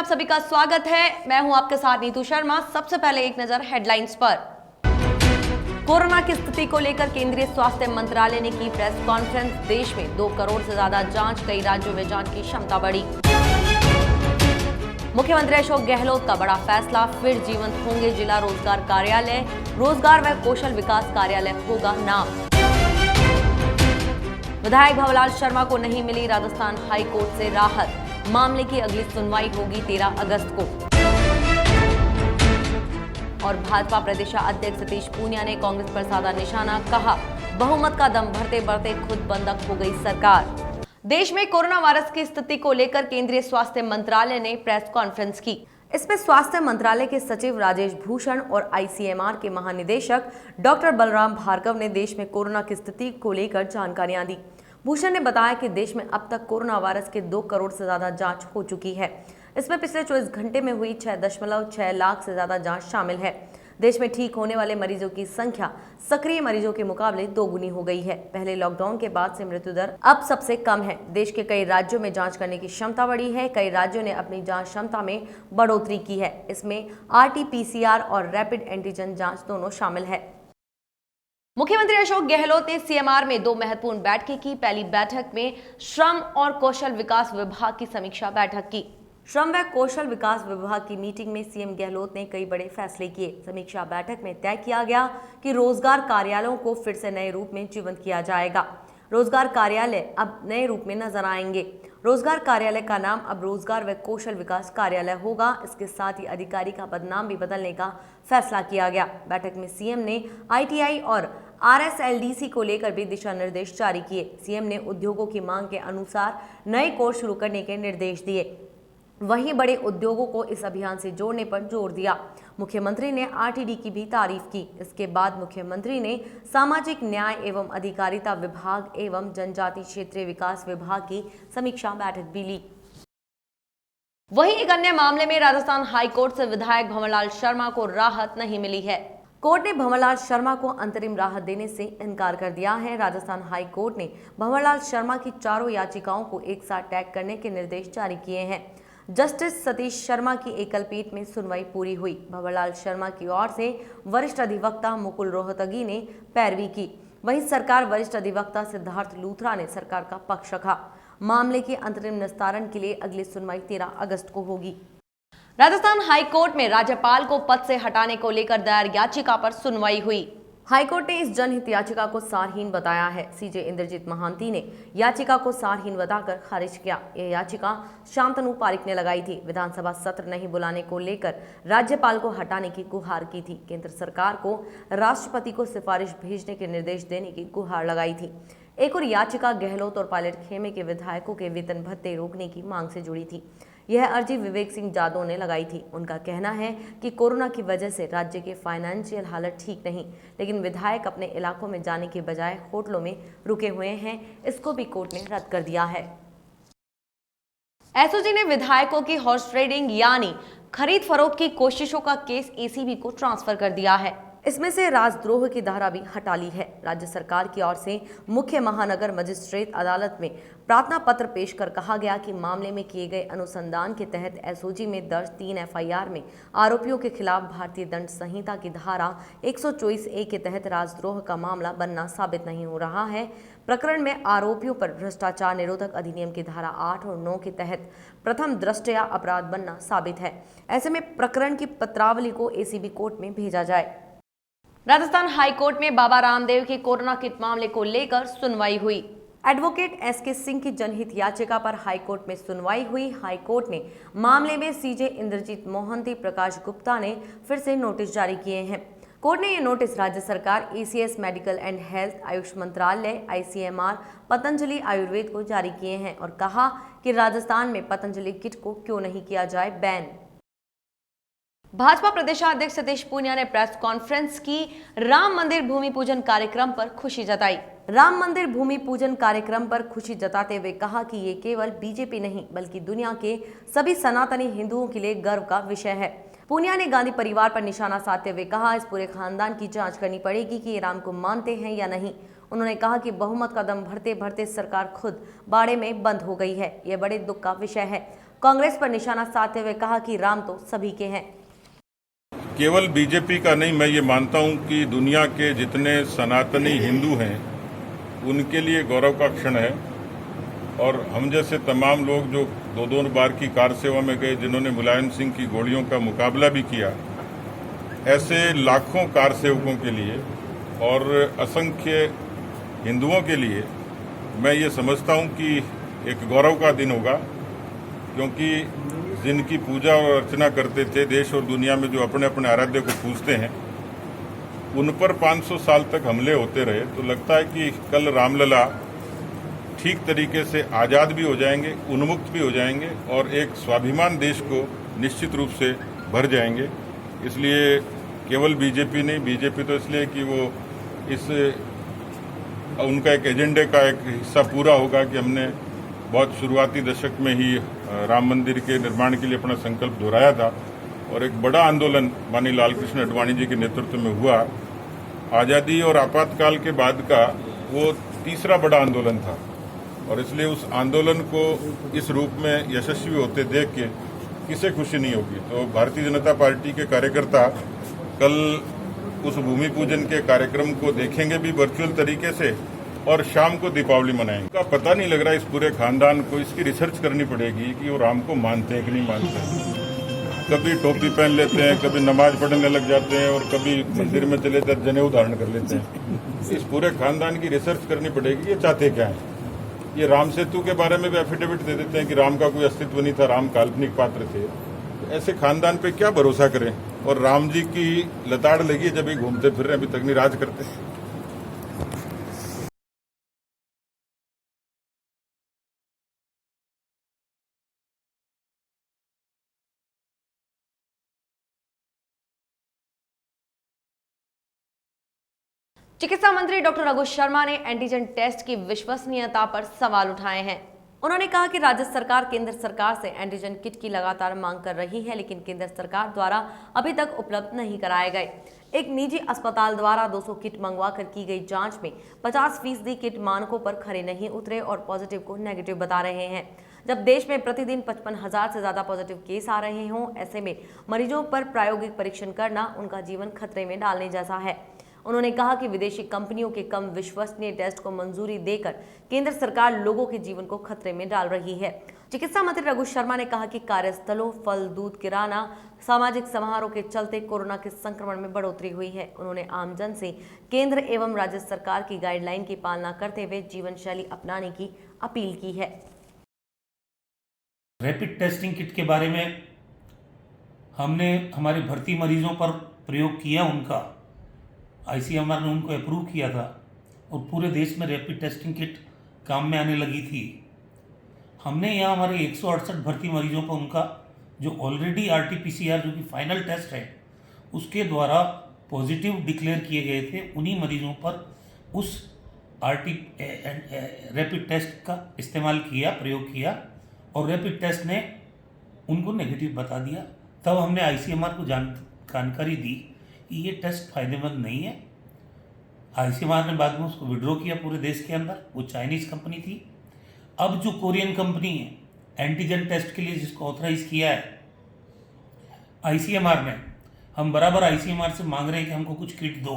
आप सभी का स्वागत है। मैं हूं आपके साथ नीतू शर्मा। सबसे पहले एक नजर हेडलाइंस पर। कोरोना की स्थिति को लेकर केंद्रीय स्वास्थ्य मंत्रालय ने की प्रेस कॉन्फ्रेंस। देश में 2 करोड़ से ज्यादा जांच, कई राज्यों में जांच की क्षमता बढ़ी। मुख्यमंत्री अशोक गहलोत का बड़ा फैसला, फिर जीवंत होंगे जिला रोजगार कार्यालय, रोजगार व कौशल विकास कार्यालय होगा नाम। विधायक भंवरलाल शर्मा को नहीं मिली राजस्थान हाई कोर्ट से राहत, मामले की अगली सुनवाई होगी 13 अगस्त को। और भाजपा प्रदेशाध्यक्ष सतीश पूनिया ने कांग्रेस पर साधा निशाना, कहा बहुमत का दम भरते भरते खुद बंधक हो गई सरकार। देश में कोरोना वायरस की स्थिति को लेकर केंद्रीय स्वास्थ्य मंत्रालय ने प्रेस कॉन्फ्रेंस की। इसमें स्वास्थ्य मंत्रालय के सचिव राजेश भूषण और आईसीएमआर के महानिदेशक डॉक्टर बलराम भार्गव ने देश में कोरोना की स्थिति को लेकर जानकारियां दी। भूषण ने बताया कि देश में अब तक कोरोना वायरस के 2 करोड़ से ज्यादा जांच हो चुकी है। इसमें पिछले 24 घंटे में हुई 6.6 लाख से ज्यादा जांच शामिल है। देश में ठीक होने वाले मरीजों की संख्या सक्रिय मरीजों के मुकाबले 2 गुनी हो गई है। पहले लॉकडाउन के बाद से मृत्यु दर अब सबसे कम है। देश के कई राज्यों में जांच करने की क्षमता बढ़ी है। कई राज्यों ने अपनी जांच क्षमता में बढ़ोतरी की है। इसमें आरटी-पीसीआर और रैपिड एंटीजन जांच दोनों शामिल है। मुख्यमंत्री अशोक गहलोत ने सीएमआर में 2 महत्वपूर्ण बैठकें की। पहली बैठक में श्रम और कौशल विकास विभाग की समीक्षा बैठक की। श्रम व कौशल विकास विभाग की मीटिंग में सीएम गहलोत ने कई बड़े फैसले किए। समीक्षा बैठक में तय किया गया कि रोजगार कार्यालयों को फिर से नए रूप में जीवंत किया जाएगा। रोजगार कार्यालय अब नए रूप में नजर आएंगे। रोजगार कार्यालय का नाम अब रोजगार व कौशल विकास कार्यालय होगा। इसके साथ ही अधिकारी का पदनाम भी बदलने का फैसला किया गया। बैठक में सीएम ने आईटीआई और आरएसएलडीसी को लेकर भी दिशा निर्देश जारी किए। सीएम ने उद्योगों की मांग के अनुसार नए कोर्स शुरू करने के निर्देश दिए। वहीं बड़े उद्योगों को इस अभियान से जोड़ने पर जोर दिया। मुख्यमंत्री ने आरटीडी की भी तारीफ की। इसके बाद मुख्यमंत्री ने सामाजिक न्याय एवं अधिकारिता विभाग एवं जनजाति क्षेत्रीय विकास विभाग की समीक्षा बैठक भी ली। वहीं एक अन्य मामले में राजस्थान हाई कोर्ट से विधायक भंवरलाल शर्मा को राहत नहीं मिली है। कोर्ट ने भंवरलाल शर्मा को अंतरिम राहत देने से इनकार कर दिया है। राजस्थान हाई कोर्ट ने भंवरलाल शर्मा की चारों याचिकाओं को एक साथ टैग करने के निर्देश जारी किए हैं। जस्टिस सतीश शर्मा की एकल पीठ में सुनवाई पूरी हुई। भंवरलाल शर्मा की ओर से वरिष्ठ अधिवक्ता मुकुल रोहतगी ने पैरवी की। वहीं सरकार वरिष्ठ अधिवक्ता सिद्धार्थ लूथरा ने सरकार का पक्ष रखा। मामले के अंतरिम निस्तारण के लिए अगली सुनवाई 13 अगस्त को होगी। राजस्थान हाई कोर्ट में राज्यपाल को पद से हटाने को लेकर दायर याचिका पर सुनवाई हुई। हाईकोर्ट ने इस जनहित याचिका को सारहीन बताया है। सीजे इंद्रजीत महांती ने याचिका को सारहीन बताकर खारिज किया। यह याचिका शांतनु पारिक ने लगाई थी। विधानसभा सत्र नहीं बुलाने को लेकर राज्यपाल को हटाने की गुहार की थी। केंद्र सरकार को राष्ट्रपति को सिफारिश भेजने के निर्देश देने की गुहार लगाई थी। एक और याचिका गहलोत और पायलट खेमे के विधायकों के वेतन भत्ते रोकने की मांग से जुड़ी थी। यह अर्जी विवेक सिंह जादव ने लगाई थी। उनका कहना है कि कोरोना की वजह से राज्य के फाइनेंशियल हालत ठीक नहीं, लेकिन विधायक अपने इलाकों में जाने के बजाय होटलों में रुके हुए हैं। इसको भी कोर्ट ने रद्द कर दिया है। एसओजी ने विधायकों की हॉर्स ट्रेडिंग यानी खरीद फरोख्त की कोशिशों का केस एसीबी को ट्रांसफर कर दिया है। इसमें से राजद्रोह की धारा भी हटा ली है। राज्य सरकार की ओर से मुख्य महानगर मजिस्ट्रेट अदालत में प्रार्थना पत्र पेश कर कहा गया कि मामले में किए गए अनुसंधान के तहत एसओजी में दर्ज 3 एफआईआर में आरोपियों के खिलाफ भारतीय दंड संहिता की धारा 124A के तहत राजद्रोह का मामला बनना साबित नहीं हो रहा है। प्रकरण में आरोपियों पर भ्रष्टाचार निरोधक अधिनियम की धारा 8 और 9 के तहत प्रथम दृष्टया अपराध बनना साबित है। ऐसे में प्रकरण की पत्रावली को एसीबी कोर्ट में भेजा जाए। राजस्थान हाई कोर्ट में बाबा रामदेव के कोरोना किट मामले को लेकर सुनवाई हुई। एडवोकेट एसके सिंह की जनहित याचिका पर हाईकोर्ट में सुनवाई हुई। हाईकोर्ट ने मामले में सीजे इंद्रजीत मोहंती, प्रकाश गुप्ता ने फिर से नोटिस जारी किए हैं। कोर्ट ने ये नोटिस राज्य सरकार, ACS medical and health, Ayush मंत्रालय, आईसीएमआर, पतंजलि आयुर्वेद को जारी किए हैं और कहा कि राजस्थान में पतंजलि किट को क्यों नहीं किया जाए बैन। भाजपा प्रदेशाध्यक्ष सतीश पूनिया ने प्रेस कॉन्फ्रेंस की। राम मंदिर भूमि पूजन कार्यक्रम पर खुशी जताई। राम मंदिर भूमि पूजन कार्यक्रम पर खुशी जताते हुए कहा कि ये केवल बीजेपी नहीं बल्कि दुनिया के सभी सनातनी हिंदुओं के लिए गर्व का विषय है। पूनिया ने गांधी परिवार पर निशाना साधते हुए कहा, इस पूरे खानदान की जांच करनी पड़ेगी कि ये राम को मानते हैं या नहीं। उन्होंने कहा कि बहुमत का दम भरते भरते सरकार खुद बाड़े में बंद हो गई है। यह बड़े दुख का विषय है। कांग्रेस पर निशाना साधते हुए कहा कि राम तो सभी के हैं। केवल बीजेपी का नहीं, मैं ये मानता हूं कि दुनिया के जितने सनातनी हिंदू हैं उनके लिए गौरव का क्षण है। और हम जैसे तमाम लोग जो दो बार की कार सेवा में गए, जिन्होंने मुलायम सिंह की गोलियों का मुकाबला भी किया, ऐसे लाखों कार सेवकों के लिए और असंख्य हिंदुओं के लिए मैं ये समझता हूं कि एक गौरव का दिन होगा, क्योंकि जिनकी पूजा और अर्चना करते थे देश और दुनिया में, जो अपने अपने आराध्य को पूजते हैं, उन पर 500 साल तक हमले होते रहे। तो लगता है कि कल रामलला ठीक तरीके से आज़ाद भी हो जाएंगे, उन्मुक्त भी हो जाएंगे और एक स्वाभिमान देश को निश्चित रूप से भर जाएंगे। इसलिए केवल बीजेपी नहीं, बीजेपी तो इसलिए कि वो इस उनका एक एजेंडे का एक हिस्सा पूरा होगा कि हमने बहुत शुरुआती दशक में ही राम मंदिर के निर्माण के लिए अपना संकल्प दोहराया था और एक बड़ा आंदोलन माननीय लालकृष्ण आडवाणी जी के नेतृत्व में हुआ। आज़ादी और आपातकाल के बाद का वो तीसरा बड़ा आंदोलन था और इसलिए उस आंदोलन को इस रूप में यशस्वी होते देख के किसे खुशी नहीं होगी। तो भारतीय जनता पार्टी के कार्यकर्ता कल उस भूमि पूजन के कार्यक्रम को देखेंगे भी वर्चुअल तरीके से और शाम को दीपावली मनाएंगे। का पता नहीं लग रहा इस पूरे खानदान को, इसकी रिसर्च करनी पड़ेगी कि वो राम को मानते हैं कि नहीं मानते हैं। कभी टोपी पहन लेते हैं, कभी नमाज पढ़ने लग जाते हैं और कभी मंदिर में चले जाकर जनेऊ धारण कर लेते हैं। इस पूरे खानदान की रिसर्च करनी पड़ेगी, ये चाहते क्या है। ये राम सेतु के बारे में भी एफिडेविट दे देते हैं कि राम का कोई अस्तित्व नहीं था, राम काल्पनिक पात्र थे। तो ऐसे खानदान पे क्या भरोसा करें। और राम जी की लताड़ लगी जब ये घूमते फिर रहे, अभी तक नहीं राज करते। चिकित्सा मंत्री डॉक्टर रघु शर्मा ने एंटीजन टेस्ट की विश्वसनीयता पर सवाल उठाए हैं। उन्होंने कहा कि राज्य सरकार केंद्र सरकार से एंटीजन किट की लगातार मांग कर रही है, लेकिन केंद्र सरकार द्वारा अभी तक उपलब्ध नहीं कराए गए। एक निजी अस्पताल द्वारा 200 किट मंगवाकर की गई जांच में 50% किट मानकों पर खरे नहीं उतरे और पॉजिटिव को नेगेटिव बता रहे हैं। जब देश में प्रतिदिन 55,000 से ज्यादा पॉजिटिव केस आ रहे हों, ऐसे में मरीजों पर प्रायोगिक परीक्षण करना उनका जीवन खतरे में डालने जैसा है। उन्होंने कहा कि विदेशी कंपनियों के कम विश्वसनीय टेस्ट को मंजूरी देकर केंद्र सरकार लोगों के जीवन को खतरे में डाल रही है। चिकित्सा मंत्री रघु शर्मा ने कहा कि कार्यस्थलों, फल, दूध, किराना, सामाजिक समारोह के चलते कोरोना के संक्रमण में बढ़ोतरी हुई है। उन्होंने आमजन से केंद्र एवं राज्य सरकार की गाइडलाइन की पालना करते हुए जीवन शैली अपनाने की अपील की है। रैपिड टेस्टिंग किट के बारे में हमने हमारे भर्ती मरीजों पर प्रयोग किया, उनका आईसीएमआर ने उनको अप्रूव किया था और पूरे देश में रैपिड टेस्टिंग किट काम में आने लगी थी। हमने यहाँ हमारे 168 भर्ती मरीजों पर उनका जो ऑलरेडी RT-PCR जो कि फाइनल टेस्ट है उसके द्वारा पॉजिटिव डिक्लेयर किए गए थे, उन्हीं मरीजों पर उस रैपिड टेस्ट का इस्तेमाल किया, प्रयोग किया और रैपिड टेस्ट ने उनको नेगेटिव बता दिया। तब हमने आईसीएमआर को जानकारी दी कि ये टेस्ट फायदेमंद नहीं है। आईसीएमआर ने बाद में उसको विड्रॉ किया पूरे देश के अंदर। वो चाइनीज़ कंपनी थी। अब जो कोरियन कंपनी है एंटीजन टेस्ट के लिए जिसको ऑथराइज किया है आईसीएमआर ने, हम बराबर आईसीएमआर से मांग रहे हैं कि हमको कुछ किट दो,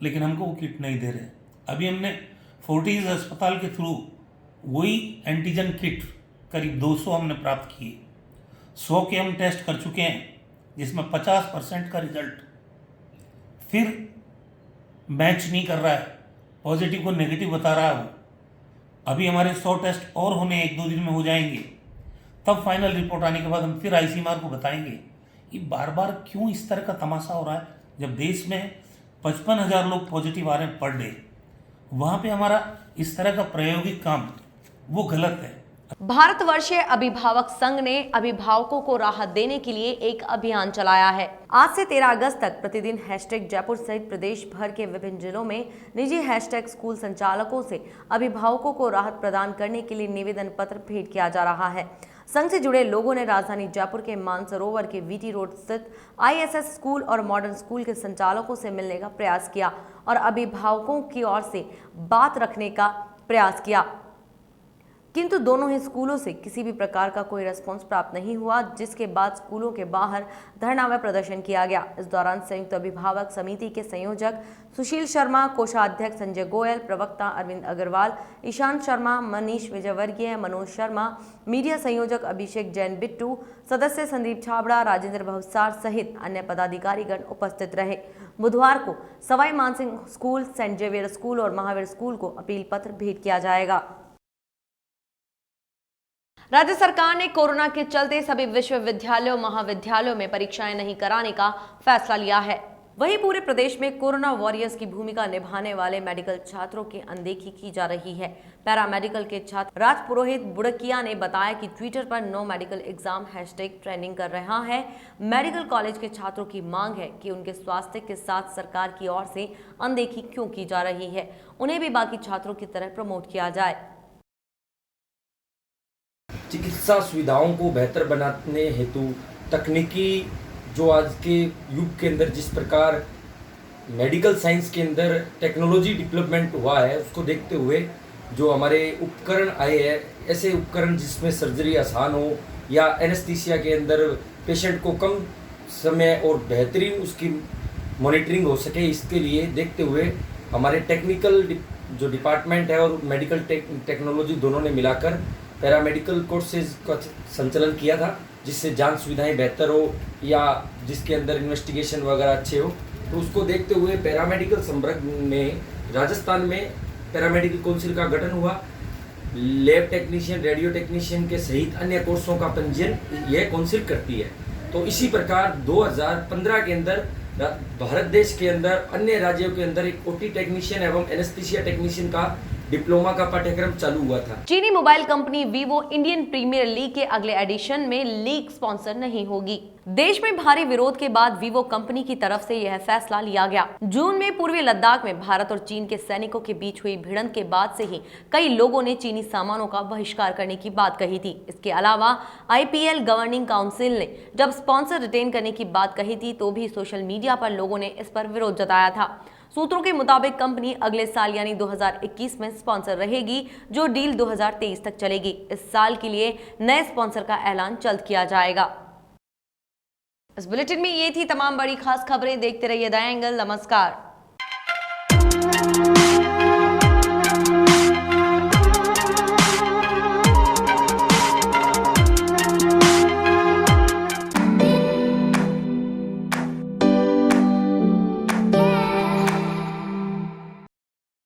लेकिन हमको वो किट नहीं दे रहे। अभी हमने फोर्टिस अस्पताल के थ्रू वही एंटीजन किट करीब 200 हमने प्राप्त किए। 100 के हम टेस्ट कर चुके हैं जिसमें 50% का रिजल्ट फिर मैच नहीं कर रहा है, पॉजिटिव को नेगेटिव बता रहा है वो। अभी हमारे 100 टेस्ट और होने 1-2 दिन में हो जाएंगे, तब फाइनल रिपोर्ट आने के बाद हम फिर आईसीएमआर को बताएंगे। ये बार बार क्यों इस तरह का तमाशा हो रहा है? जब देश में 55,000 लोग पॉजिटिव आ रहे हैं पर डे, वहाँ पे हमारा इस तरह का प्रायोगिक काम वो गलत है। भारतवर्षीय अभिभावक संघ ने अभिभावकों को राहत देने के लिए एक अभियान चलाया है। आज से 13 अगस्त तक प्रतिदिन हैशटैग जयपुर सहित प्रदेश भर के विभिन्न जिलों में निजी हैशटैग स्कूल संचालकों से अभिभावकों को राहत प्रदान करने के लिए निवेदन पत्र भेंट किया जा रहा है। संघ से जुड़े लोगों ने राजधानी जयपुर के मानसरोवर के वीटी रोड स्थित ISS स्कूल और मॉडर्न स्कूल के संचालकों से मिलने का प्रयास किया और अभिभावकों की ओर से बात रखने का प्रयास किया। किंतु दोनों ही स्कूलों से किसी भी प्रकार का कोई रेस्पॉन्स प्राप्त नहीं हुआ, जिसके बाद स्कूलों के बाहर धरना व प्रदर्शन किया गया। इस दौरान संयुक्त अभिभावक समिति के संयोजक सुशील शर्मा, कोषाध्यक्ष संजय गोयल, प्रवक्ता अरविंद अग्रवाल, ईशान शर्मा, मनीष विजयवर्गीय, मनोज शर्मा, मीडिया संयोजक अभिषेक जैन बिट्टू, सदस्य संदीप छाबड़ा, राजेंद्र भवसार सहित अन्य पदाधिकारीगण उपस्थित रहे। बुधवार को Sawai Mansingh school, Saint Xavier school और महावीर स्कूल को अपील पत्र भेंट किया जाएगा। राज्य सरकार ने कोरोना के चलते सभी विश्वविद्यालयों, महाविद्यालयों में परीक्षाएं नहीं कराने का फैसला लिया है। वहीं पूरे प्रदेश में कोरोना वॉरियर्स की भूमिका निभाने वाले मेडिकल छात्रों की अनदेखी की जा रही है। पैरामेडिकल के छात्र राज पुरोहित बुड़किया ने बताया कि ट्विटर पर no medical exam hashtag trending कर रहा है। मेडिकल कॉलेज के छात्रों की मांग है कि उनके स्वास्थ्य के साथ सरकार की ओर से अनदेखी क्यों की जा रही है, उन्हें भी बाकी छात्रों की तरह प्रमोट किया जाए। चिकित्सा सुविधाओं को बेहतर बनाने हेतु तकनीकी जो आज के युग के अंदर जिस प्रकार मेडिकल साइंस के अंदर टेक्नोलॉजी डेवलपमेंट हुआ है, उसको देखते हुए जो हमारे उपकरण आए हैं, ऐसे उपकरण जिसमें सर्जरी आसान हो या एनेस्थीसिया के अंदर पेशेंट को कम समय और बेहतरीन उसकी मॉनिटरिंग हो सके, इसके लिए देखते हुए हमारे टेक्निकल जो डिपार्टमेंट है और मेडिकल टेक्नोलॉजी दोनों ने मिलाकर पैरामेडिकल कोर्सेज का संचालन किया था, जिससे जांच सुविधाएं बेहतर हो या जिसके अंदर इन्वेस्टिगेशन वगैरह अच्छे हो। तो उसको देखते हुए पैरामेडिकल संवर्ग में राजस्थान में पैरामेडिकल काउंसिल का गठन हुआ। लैब टेक्नीशियन, रेडियो टेक्नीशियन के सहित अन्य कोर्सों का पंजीयन यह काउंसिल करती है। तो इसी प्रकार 2015 के अंदर भारत देश के अंदर अन्य राज्यों के अंदर एक ओटी टेक्नीशियन एवं एनेस्थीसिया टेक्नीशियन का डिप्लोमा का पाठ्यक्रम चालू हुआ था। चीनी mobile company Vivo Indian Premier League के अगले एडिशन में लीग स्पॉन्सर नहीं होगी। देश में भारी विरोध के बाद वीवो कंपनी की तरफ से यह फैसला लिया गया। जून में पूर्वी लद्दाख में भारत और चीन के सैनिकों के बीच हुई भिड़ंत के बाद से ही कई लोगों ने चीनी सामानों का बहिष्कार करने की बात कही थी। इसके अलावा आईपीएल गवर्निंग काउंसिल ने जब स्पॉन्सर रिटेन करने की बात कही थी तो भी सोशल मीडिया पर लोगों ने इस पर विरोध जताया था। सूत्रों के मुताबिक कंपनी अगले साल यानी 2021 में स्पॉन्सर रहेगी, जो डील 2023 तक चलेगी। इस साल के लिए नए स्पॉन्सर का ऐलान जल्द किया जाएगा। इस बुलेटिन में ये थी तमाम बड़ी खास खबरें। देखते रहिए द एंगल। नमस्कार।